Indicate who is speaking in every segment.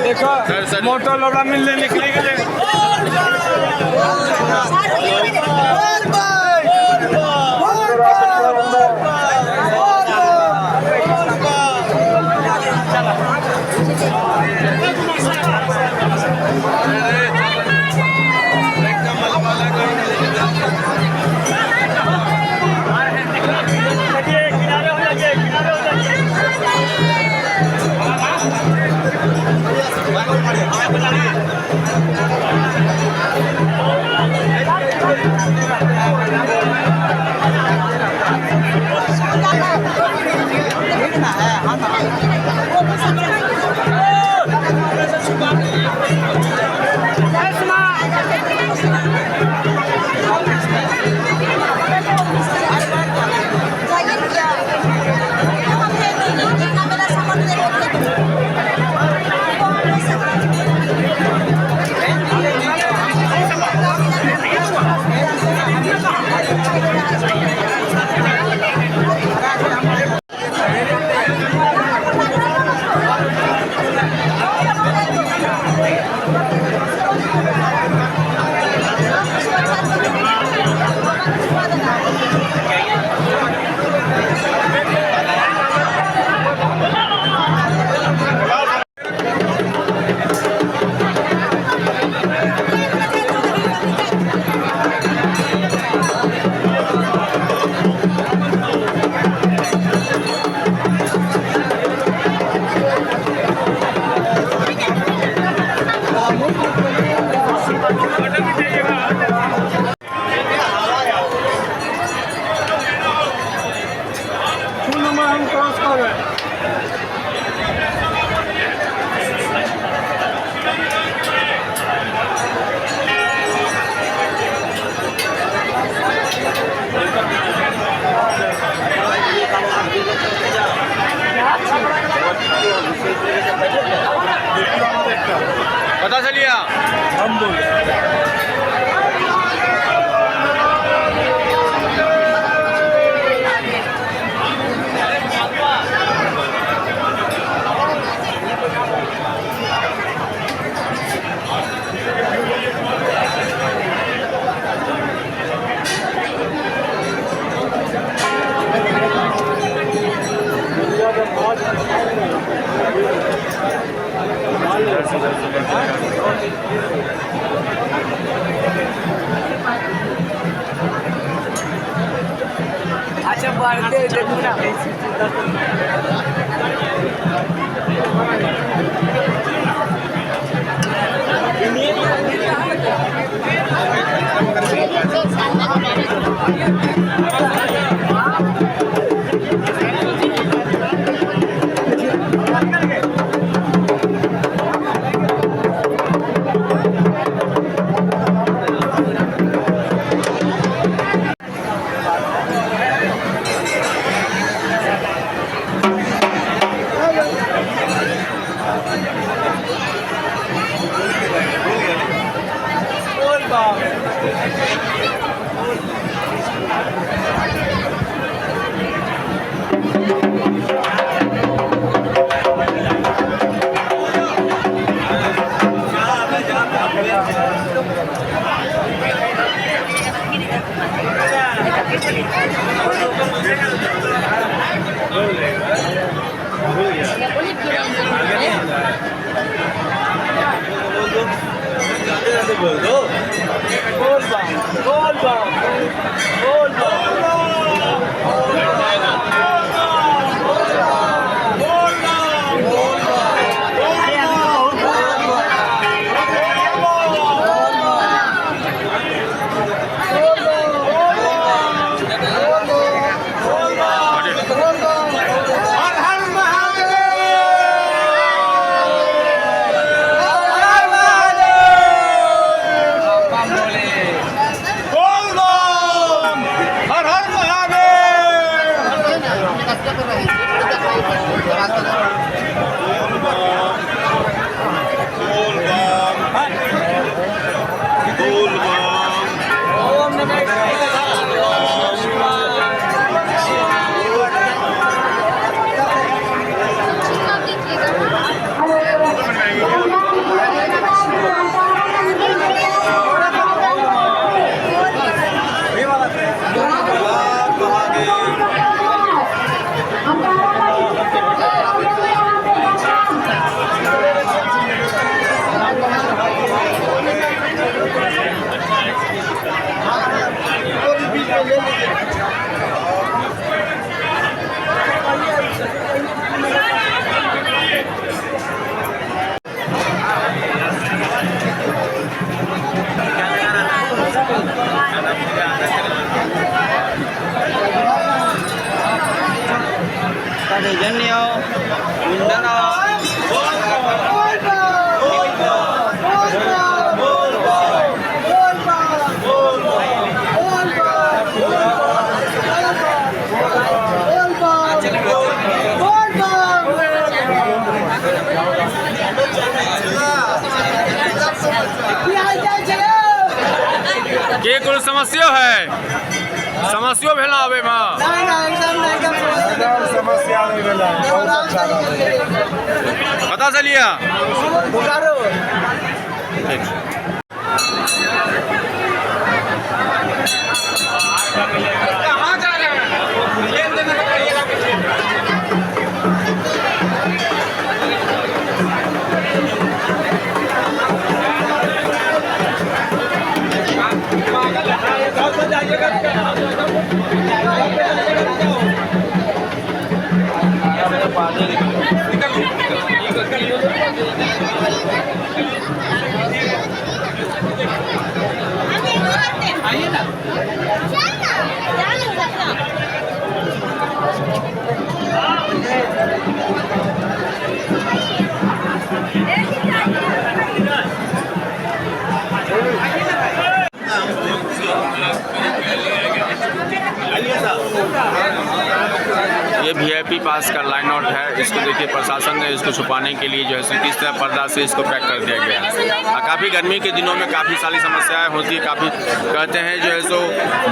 Speaker 1: देखो मोटर लोड़ा मिलने निकली गए। पता चलिए हम बोले अच्छा बढ़ते देखना
Speaker 2: เหนียวอุ่นแล้วเนาะ
Speaker 1: के कुल समस्या है समस्या भेला अबे मां
Speaker 3: समस्या नहीं मिला बहुत अच्छा
Speaker 1: पता चलिया कहाँ जा रहे हैं ये वीआईपी पास का लाइन आउट है। इसको देखिए प्रशासन ने इसको छुपाने के लिए जो है किस तरह पर्दा से इसको पैक कर दिया गया है। काफ़ी गर्मी के दिनों में काफ़ी सारी समस्याएं होती है। काफ़ी कहते हैं जो है सो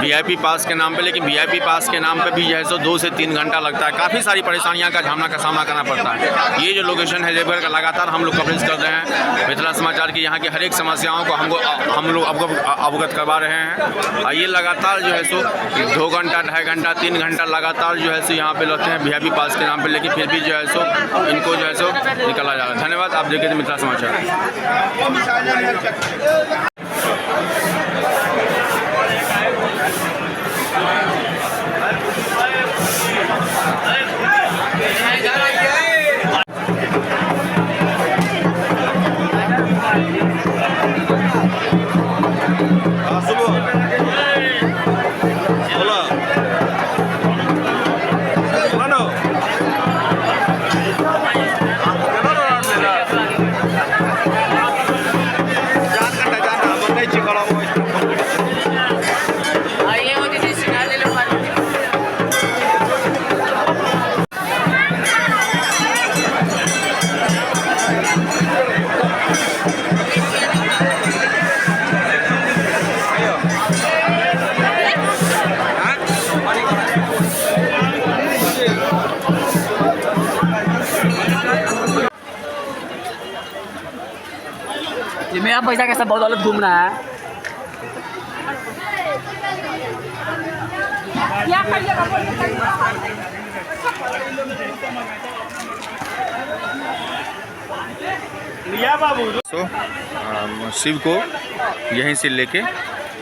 Speaker 1: वीआईपी पास के नाम पे, लेकिन वीआईपी पास के नाम पे भी जो है सो 2 से 3 घंटा लगता है। काफ़ी सारी परेशानियाँ का सामना करना पड़ता है। ये जो लोकेशन है देवघर का लगातार हम लोग कवरेज कर रहे हैं मिथिला समाचार की। यहाँ की हर एक समस्याओं को हम लोग अवगत करवा रहे हैं। ये लगातार जो है सो 2 घंटा 2.5 घंटा 3 घंटा लगातार जो है सो यहाँ पे रहते हैं वीआईपी पास के नाम पे, लेकिन फिर भी जो है सो इनको जो है सो निकाला जा रहा है। धन्यवाद। आप देखें मिथिला समाचार।
Speaker 4: ये मेरा पैसा कैसा बहुत गलत घूम रहा है।
Speaker 1: शिव को यहीं से लेके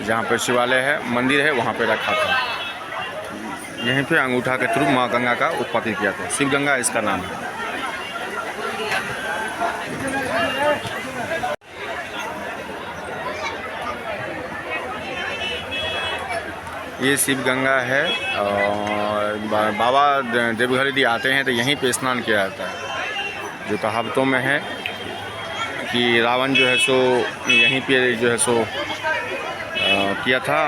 Speaker 1: जहाँ पे शिवालय है, मंदिर है, वहाँ पे रखा था। यहीं पे अंगूठा के थ्रू माँ गंगा का उत्पत्ति किया था। शिव गंगा इसका नाम है। ये शिव गंगा है और बाबा देवघर यदि आते हैं तो यहीं पे स्नान किया जाता है। जो कहावतों में है कि रावण जो है सो यहीं पे जो है सो किया था।